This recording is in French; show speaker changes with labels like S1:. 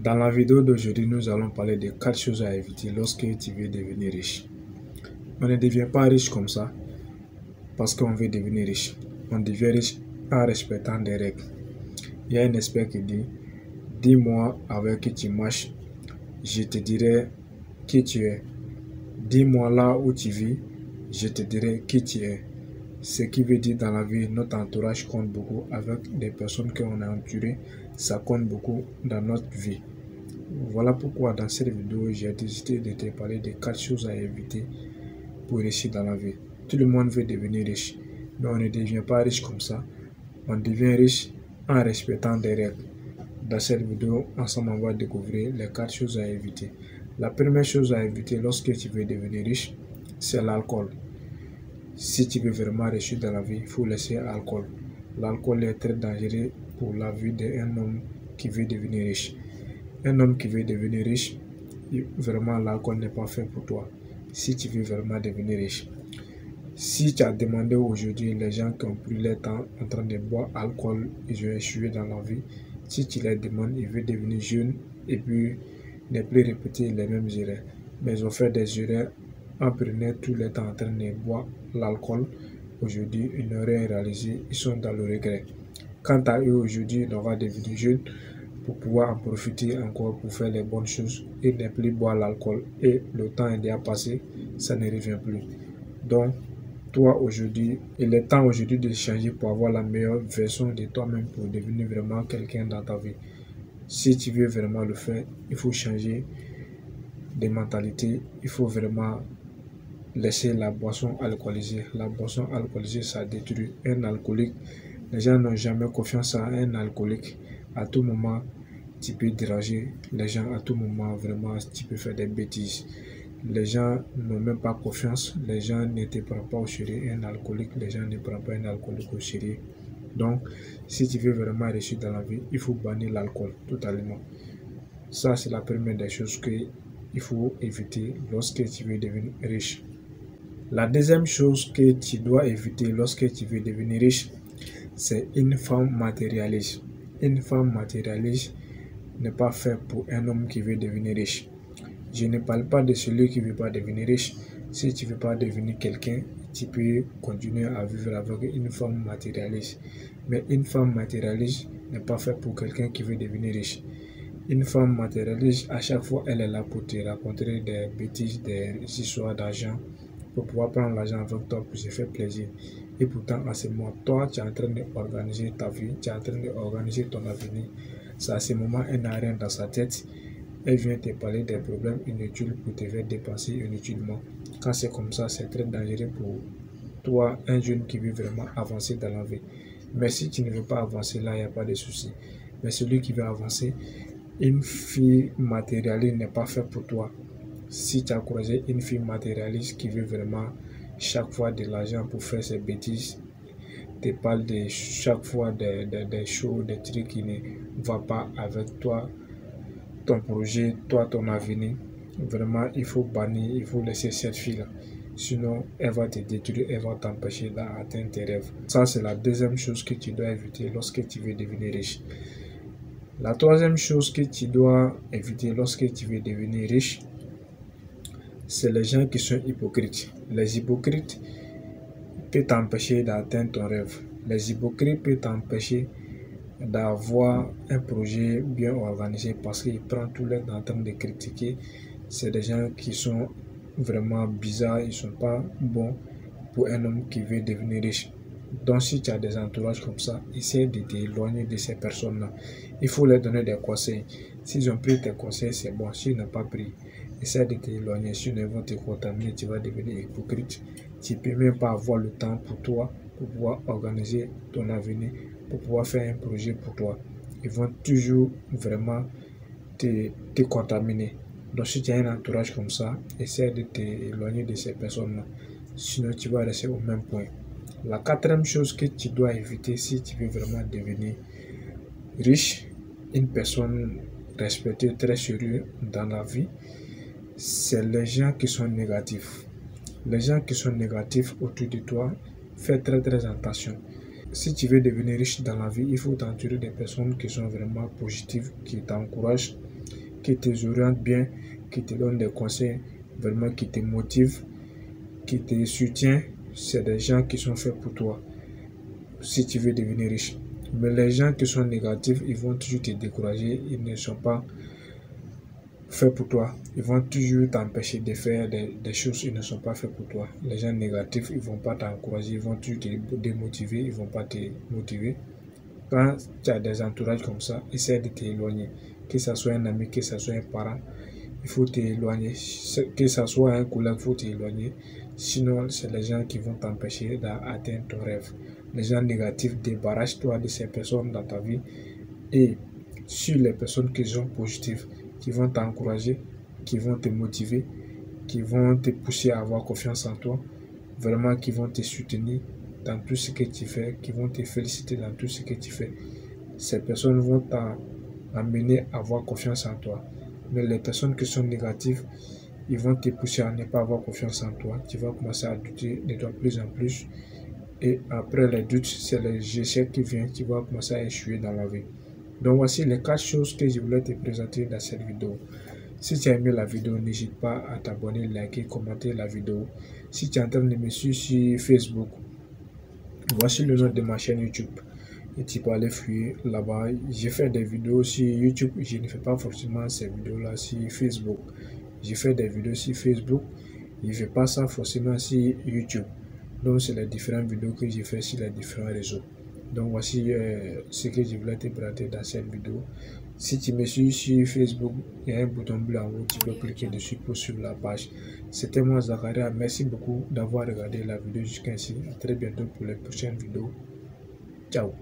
S1: Dans la vidéo d'aujourd'hui, nous allons parler de 4 choses à éviter lorsque tu veux devenir riche. On ne devient pas riche comme ça parce qu'on veut devenir riche. On devient riche en respectant des règles. Il y a une espèce qui dit, dis-moi avec qui tu marches, je te dirai qui tu es. Dis-moi là où tu vis, je te dirai qui tu es. Ce qui veut dire dans la vie, notre entourage compte beaucoup. Avec des personnes qu'on a entourées, ça compte beaucoup dans notre vie. Voilà pourquoi dans cette vidéo, j'ai décidé de te parler de 4 choses à éviter pour réussir dans la vie. Tout le monde veut devenir riche, mais on ne devient pas riche comme ça. On devient riche en respectant des règles. Dans cette vidéo, ensemble, on va découvrir les 4 choses à éviter. La première chose à éviter lorsque tu veux devenir riche, c'est l'alcool. Si tu veux vraiment réussir dans la vie, il faut laisser l'alcool. L'alcool est très dangereux pour la vie d'un homme qui veut devenir riche. Un homme qui veut devenir riche, vraiment l'alcool n'est pas fait pour toi. Si tu veux vraiment devenir riche. Si tu as demandé aujourd'hui les gens qui ont pris leur temps en train de boire alcool, ils ont échoué dans la vie. Si tu les demandes, ils veulent devenir jeunes et puis ne plus répéter les mêmes erreurs. Mais ils ont fait des erreurs en prenant tout le temps en train de boire l'alcool. Aujourd'hui, ils n'ont rien réalisé, ils sont dans le regret. Quant à eux aujourd'hui, on va devenir jeunes pour pouvoir en profiter encore pour faire les bonnes choses et ne plus boire l'alcool. Et le temps est déjà passé, ça ne revient plus. Donc, toi aujourd'hui, il est temps aujourd'hui de changer pour avoir la meilleure version de toi-même pour devenir vraiment quelqu'un dans ta vie. Si tu veux vraiment le faire, il faut changer de mentalité, il faut vraiment laisser la boisson alcoolisée. La boisson alcoolisée, ça détruit un alcoolique. Les gens n'ont jamais confiance à un alcoolique. À tout moment, tu peux déranger les gens. À tout moment, vraiment, tu peux faire des bêtises. Les gens n'ont même pas confiance. Les gens ne te prennent pas au sérieux. Un alcoolique, les gens ne prennent pas un alcoolique au sérieux. Donc, si tu veux vraiment réussir dans la vie, il faut bannir l'alcool totalement. Ça, c'est la première des choses qu'il faut éviter lorsque tu veux devenir riche. La deuxième chose que tu dois éviter lorsque tu veux devenir riche, c'est une femme matérialiste. Une femme matérialiste n'est pas faite pour un homme qui veut devenir riche. Je ne parle pas de celui qui ne veut pas devenir riche. Si tu ne veux pas devenir quelqu'un, tu peux continuer à vivre avec une femme matérialiste. Mais une femme matérialiste n'est pas faite pour quelqu'un qui veut devenir riche. Une femme matérialiste, à chaque fois, elle est là pour te raconter des bêtises, des histoires d'argent, pour pouvoir prendre l'argent avec toi pour se faire plaisir. Et pourtant, à ce moment, toi, tu es en train d'organiser ta vie, tu es en train d'organiser ton avenir. C'est à ce moment, elle n'a rien dans sa tête. Elle vient te parler des problèmes inutiles pour te faire dépenser inutilement. Quand c'est comme ça, c'est très dangereux pour toi, un jeune qui veut vraiment avancer dans la vie. Mais si tu ne veux pas avancer là, il n'y a pas de souci. Mais celui qui veut avancer, une fille matérialiste n'est pas faite pour toi. Si tu as croisé une fille matérialiste qui veut vraiment chaque fois de l'argent pour faire ses bêtises, te parle de chaque fois des choses, des trucs qui ne vont pas avec toi, ton projet, toi, ton avenir, vraiment, il faut bannir, il faut laisser cette fille-là. Sinon, elle va te détruire, elle va t'empêcher d'atteindre tes rêves. Ça, c'est la deuxième chose que tu dois éviter lorsque tu veux devenir riche. La troisième chose que tu dois éviter lorsque tu veux devenir riche, c'est les gens qui sont hypocrites. Les hypocrites peuvent t'empêcher d'atteindre ton rêve. Les hypocrites peuvent t'empêcher d'avoir un projet bien organisé parce qu'ils prennent tout le temps en train de critiquer. C'est des gens qui sont vraiment bizarres, ils ne sont pas bons pour un homme qui veut devenir riche. Donc si tu as des entourages comme ça, essaie de t'éloigner de ces personnes-là. Il faut leur donner des conseils. S'ils ont pris tes conseils, c'est bon. S'ils n'ont pas pris, essaie de t'éloigner. Sinon, ils vont te contaminer, tu vas devenir hypocrite. Tu ne peux même pas avoir le temps pour toi, pour pouvoir organiser ton avenir, pour pouvoir faire un projet pour toi. Ils vont toujours vraiment te contaminer. Donc si tu as un entourage comme ça, essaie de t'éloigner de ces personnes-là. Sinon, tu vas rester au même point. La quatrième chose que tu dois éviter si tu veux vraiment devenir riche, une personne respectée, très sérieuse dans la vie, c'est les gens qui sont négatifs. Les gens qui sont négatifs autour de toi, fais très attention. Si tu veux devenir riche dans la vie, il faut t'entourer des personnes qui sont vraiment positives, qui t'encouragent, qui te orientent bien, qui te donnent des conseils, vraiment qui te motivent, qui te soutiennent. C'est des gens qui sont faits pour toi si tu veux devenir riche. Mais les gens qui sont négatifs, ils vont toujours te décourager, ils ne sont pas faits pour toi. Ils vont toujours t'empêcher de faire des choses qui ne sont pas faites pour toi. Les gens négatifs, ils ne vont pas t'encourager, ils vont toujours te démotiver, ils ne vont pas te motiver. Quand tu as des entourages comme ça, essaie de t'éloigner. Que ce soit un ami, que ce soit un parent, il faut t'éloigner. Que ce soit un collègue, il faut t'éloigner. Sinon, c'est les gens qui vont t'empêcher d'atteindre ton rêve. Les gens négatifs, débarrasse-toi de ces personnes dans ta vie et sur les personnes qui sont positives, qui vont t'encourager, qui vont te motiver, qui vont te pousser à avoir confiance en toi, vraiment qui vont te soutenir dans tout ce que tu fais, qui vont te féliciter dans tout ce que tu fais. Ces personnes vont t'amener à avoir confiance en toi. Mais les personnes qui sont négatives, ils vont te pousser à ne pas avoir confiance en toi. Tu vas commencer à douter de toi de plus en plus. Et après les doutes, c'est les échecs qui viennent. Tu vas commencer à échouer dans la vie. Donc voici les 4 choses que je voulais te présenter dans cette vidéo. Si tu as aimé la vidéo, n'hésite pas à t'abonner, liker, commenter la vidéo. Si tu es en train de me suivre sur Facebook, voici le nom de ma chaîne YouTube. Et tu peux aller fouiller là-bas. J'ai fait des vidéos sur YouTube. Je ne fais pas forcément ces vidéos-là sur Facebook. J'ai fait des vidéos sur Facebook. Je ne fais pas ça forcément sur YouTube. Donc, c'est les différentes vidéos que j'ai fait sur les différents réseaux. Donc, voici ce que je voulais te présenter dans cette vidéo. Si tu me suis sur Facebook, il y a un bouton bleu en haut. Tu peux cliquer dessus pour suivre la page. C'était moi, Zakaria. Merci beaucoup d'avoir regardé la vidéo jusqu'ici. À très bientôt pour les prochaines vidéos. Ciao.